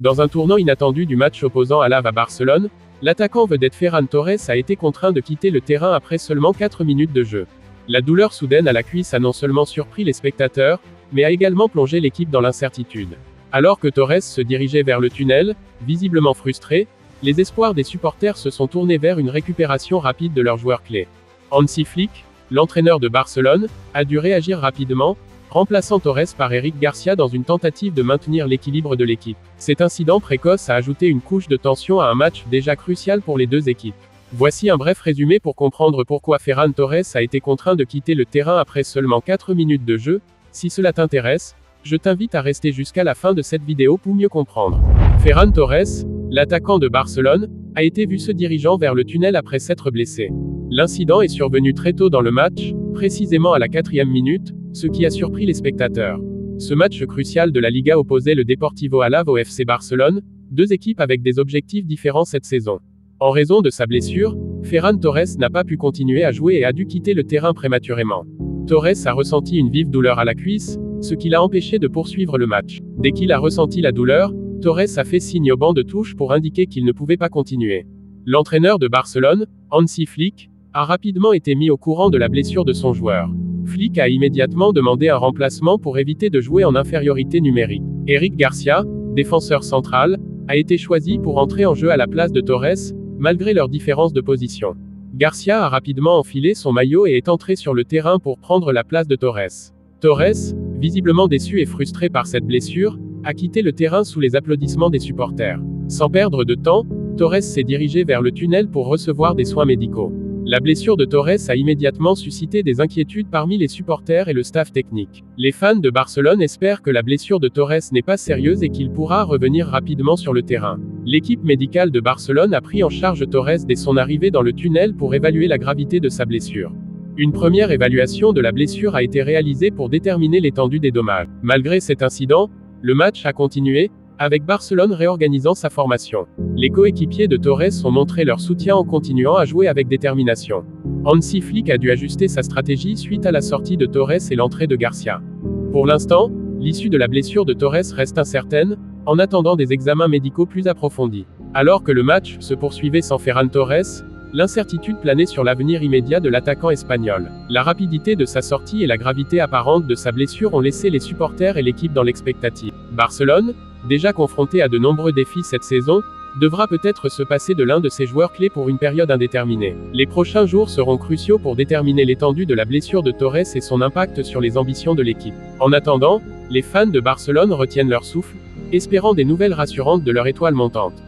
Dans un tournant inattendu du match opposant Alaves à Barcelone, l'attaquant vedette Ferran Torres a été contraint de quitter le terrain après seulement 4 minutes de jeu. La douleur soudaine à la cuisse a non seulement surpris les spectateurs, mais a également plongé l'équipe dans l'incertitude. Alors que Torres se dirigeait vers le tunnel, visiblement frustré, les espoirs des supporters se sont tournés vers une récupération rapide de leur joueur clé. Hansi Flick, l'entraîneur de Barcelone, a dû réagir rapidement, remplaçant Torres par Eric Garcia dans une tentative de maintenir l'équilibre de l'équipe. Cet incident précoce a ajouté une couche de tension à un match déjà crucial pour les deux équipes. Voici un bref résumé pour comprendre pourquoi Ferran Torres a été contraint de quitter le terrain après seulement 4 minutes de jeu. Si cela t'intéresse, je t'invite à rester jusqu'à la fin de cette vidéo pour mieux comprendre. Ferran Torres, l'attaquant de Barcelone, a été vu se dirigeant vers le tunnel après s'être blessé. L'incident est survenu très tôt dans le match, précisément à la 4e minute, ce qui a surpris les spectateurs. Ce match crucial de la Liga opposait le Deportivo Alaves au FC Barcelone, deux équipes avec des objectifs différents cette saison. En raison de sa blessure, Ferran Torres n'a pas pu continuer à jouer et a dû quitter le terrain prématurément. Torres a ressenti une vive douleur à la cuisse, ce qui l'a empêché de poursuivre le match. Dès qu'il a ressenti la douleur, Torres a fait signe au banc de touche pour indiquer qu'il ne pouvait pas continuer. L'entraîneur de Barcelone, Hansi Flick, a rapidement été mis au courant de la blessure de son joueur. Flick a immédiatement demandé un remplacement pour éviter de jouer en infériorité numérique. Eric Garcia, défenseur central, a été choisi pour entrer en jeu à la place de Torres, malgré leurs différences de position. Garcia a rapidement enfilé son maillot et est entré sur le terrain pour prendre la place de Torres. Torres, visiblement déçu et frustré par cette blessure, a quitté le terrain sous les applaudissements des supporters. Sans perdre de temps, Torres s'est dirigé vers le tunnel pour recevoir des soins médicaux. La blessure de Torres a immédiatement suscité des inquiétudes parmi les supporters et le staff technique. Les fans de Barcelone espèrent que la blessure de Torres n'est pas sérieuse et qu'il pourra revenir rapidement sur le terrain. L'équipe médicale de Barcelone a pris en charge Torres dès son arrivée dans le tunnel pour évaluer la gravité de sa blessure. Une première évaluation de la blessure a été réalisée pour déterminer l'étendue des dommages. Malgré cet incident, le match a continué, avec Barcelone réorganisant sa formation. Les coéquipiers de Torres ont montré leur soutien en continuant à jouer avec détermination. Hansi Flick a dû ajuster sa stratégie suite à la sortie de Torres et l'entrée de Garcia. Pour l'instant, l'issue de la blessure de Torres reste incertaine, en attendant des examens médicaux plus approfondis. Alors que le match se poursuivait sans Ferran Torres, l'incertitude planait sur l'avenir immédiat de l'attaquant espagnol. La rapidité de sa sortie et la gravité apparente de sa blessure ont laissé les supporters et l'équipe dans l'expectative. Barcelone, déjà confronté à de nombreux défis cette saison, devra peut-être se passer de l'un de ses joueurs clés pour une période indéterminée. Les prochains jours seront cruciaux pour déterminer l'étendue de la blessure de Torres et son impact sur les ambitions de l'équipe. En attendant, les fans de Barcelone retiennent leur souffle, espérant des nouvelles rassurantes de leur étoile montante.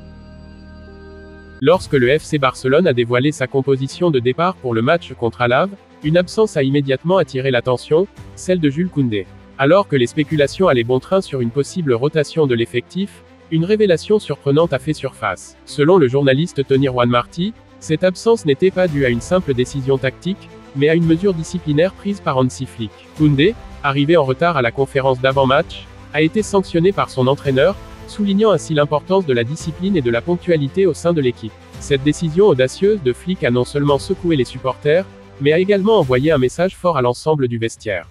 Lorsque le FC Barcelone a dévoilé sa composition de départ pour le match contre Alaves, une absence a immédiatement attiré l'attention, celle de Jules Koundé. Alors que les spéculations allaient bon train sur une possible rotation de l'effectif, une révélation surprenante a fait surface. Selon le journaliste Tony Juan Martí, cette absence n'était pas due à une simple décision tactique, mais à une mesure disciplinaire prise par Hansi Flick. Koundé, arrivé en retard à la conférence d'avant-match, a été sanctionné par son entraîneur, soulignant ainsi l'importance de la discipline et de la ponctualité au sein de l'équipe. Cette décision audacieuse de Flick a non seulement secoué les supporters, mais a également envoyé un message fort à l'ensemble du vestiaire.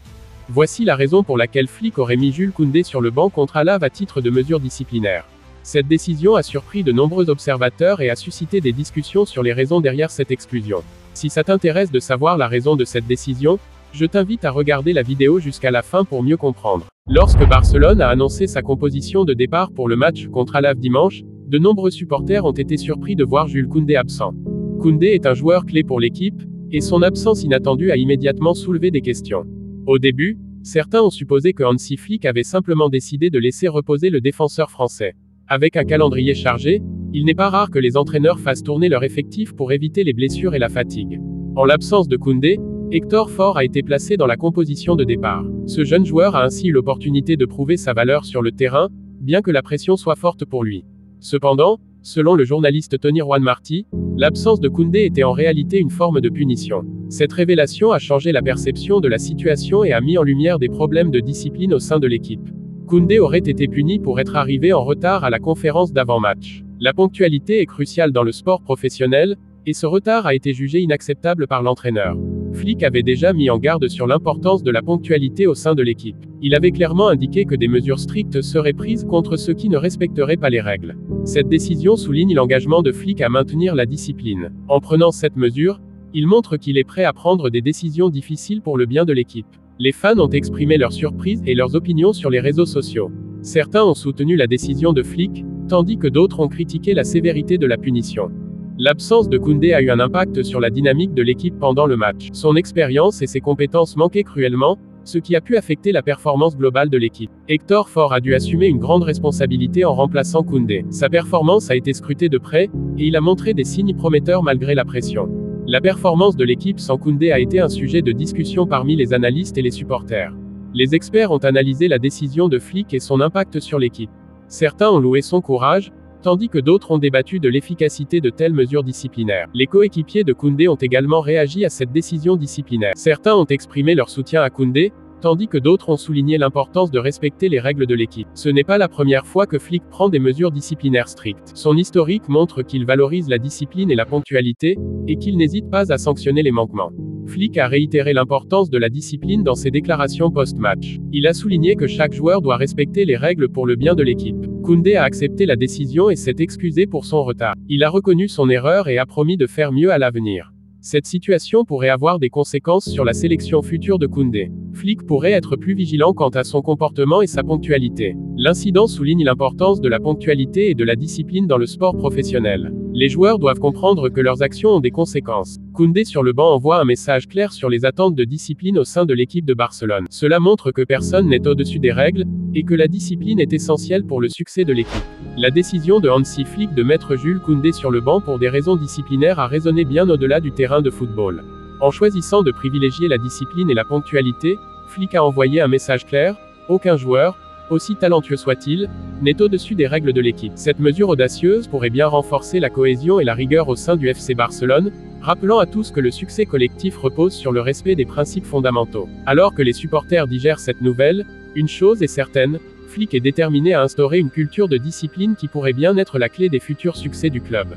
Voici la raison pour laquelle Flick aurait mis Jules Koundé sur le banc contre Alaves à titre de mesure disciplinaire. Cette décision a surpris de nombreux observateurs et a suscité des discussions sur les raisons derrière cette exclusion. Si ça t'intéresse de savoir la raison de cette décision, je t'invite à regarder la vidéo jusqu'à la fin pour mieux comprendre. Lorsque Barcelone a annoncé sa composition de départ pour le match contre Alaves dimanche, de nombreux supporters ont été surpris de voir Jules Koundé absent. Koundé est un joueur clé pour l'équipe, et son absence inattendue a immédiatement soulevé des questions. Au début, certains ont supposé que Hansi Flick avait simplement décidé de laisser reposer le défenseur français. Avec un calendrier chargé, il n'est pas rare que les entraîneurs fassent tourner leur effectif pour éviter les blessures et la fatigue. En l'absence de Koundé, Hector Ford a été placé dans la composition de départ. Ce jeune joueur a ainsi eu l'opportunité de prouver sa valeur sur le terrain, bien que la pression soit forte pour lui. Cependant, selon le journaliste Tony Juan Martí, l'absence de Koundé était en réalité une forme de punition. Cette révélation a changé la perception de la situation et a mis en lumière des problèmes de discipline au sein de l'équipe. Koundé aurait été puni pour être arrivé en retard à la conférence d'avant-match. La ponctualité est cruciale dans le sport professionnel, et ce retard a été jugé inacceptable par l'entraîneur. Flick avait déjà mis en garde sur l'importance de la ponctualité au sein de l'équipe. Il avait clairement indiqué que des mesures strictes seraient prises contre ceux qui ne respecteraient pas les règles. Cette décision souligne l'engagement de Flick à maintenir la discipline. En prenant cette mesure, il montre qu'il est prêt à prendre des décisions difficiles pour le bien de l'équipe. Les fans ont exprimé leur surprise et leurs opinions sur les réseaux sociaux. Certains ont soutenu la décision de Flick, tandis que d'autres ont critiqué la sévérité de la punition. L'absence de Koundé a eu un impact sur la dynamique de l'équipe pendant le match. Son expérience et ses compétences manquaient cruellement, ce qui a pu affecter la performance globale de l'équipe. Hector Ford a dû assumer une grande responsabilité en remplaçant Koundé. Sa performance a été scrutée de près, et il a montré des signes prometteurs malgré la pression. La performance de l'équipe sans Koundé a été un sujet de discussion parmi les analystes et les supporters. Les experts ont analysé la décision de Flick et son impact sur l'équipe. Certains ont loué son courage, tandis que d'autres ont débattu de l'efficacité de telles mesures disciplinaires. Les coéquipiers de Koundé ont également réagi à cette décision disciplinaire. Certains ont exprimé leur soutien à Koundé, tandis que d'autres ont souligné l'importance de respecter les règles de l'équipe. Ce n'est pas la première fois que Flick prend des mesures disciplinaires strictes. Son historique montre qu'il valorise la discipline et la ponctualité, et qu'il n'hésite pas à sanctionner les manquements. Flick a réitéré l'importance de la discipline dans ses déclarations post-match. Il a souligné que chaque joueur doit respecter les règles pour le bien de l'équipe. Koundé a accepté la décision et s'est excusé pour son retard. Il a reconnu son erreur et a promis de faire mieux à l'avenir. Cette situation pourrait avoir des conséquences sur la sélection future de Koundé. Flick pourrait être plus vigilant quant à son comportement et sa ponctualité. L'incident souligne l'importance de la ponctualité et de la discipline dans le sport professionnel. Les joueurs doivent comprendre que leurs actions ont des conséquences. Koundé sur le banc envoie un message clair sur les attentes de discipline au sein de l'équipe de Barcelone. Cela montre que personne n'est au-dessus des règles, et que la discipline est essentielle pour le succès de l'équipe. La décision de Hansi Flick de mettre Jules Koundé sur le banc pour des raisons disciplinaires a résonné bien au-delà du terrain de football. En choisissant de privilégier la discipline et la ponctualité, Flick a envoyé un message clair: aucun joueur, aussi talentueux soit-il, n'est au-dessus des règles de l'équipe. Cette mesure audacieuse pourrait bien renforcer la cohésion et la rigueur au sein du FC Barcelone, rappelant à tous que le succès collectif repose sur le respect des principes fondamentaux. Alors que les supporters digèrent cette nouvelle, une chose est certaine, Flick est déterminé à instaurer une culture de discipline qui pourrait bien être la clé des futurs succès du club.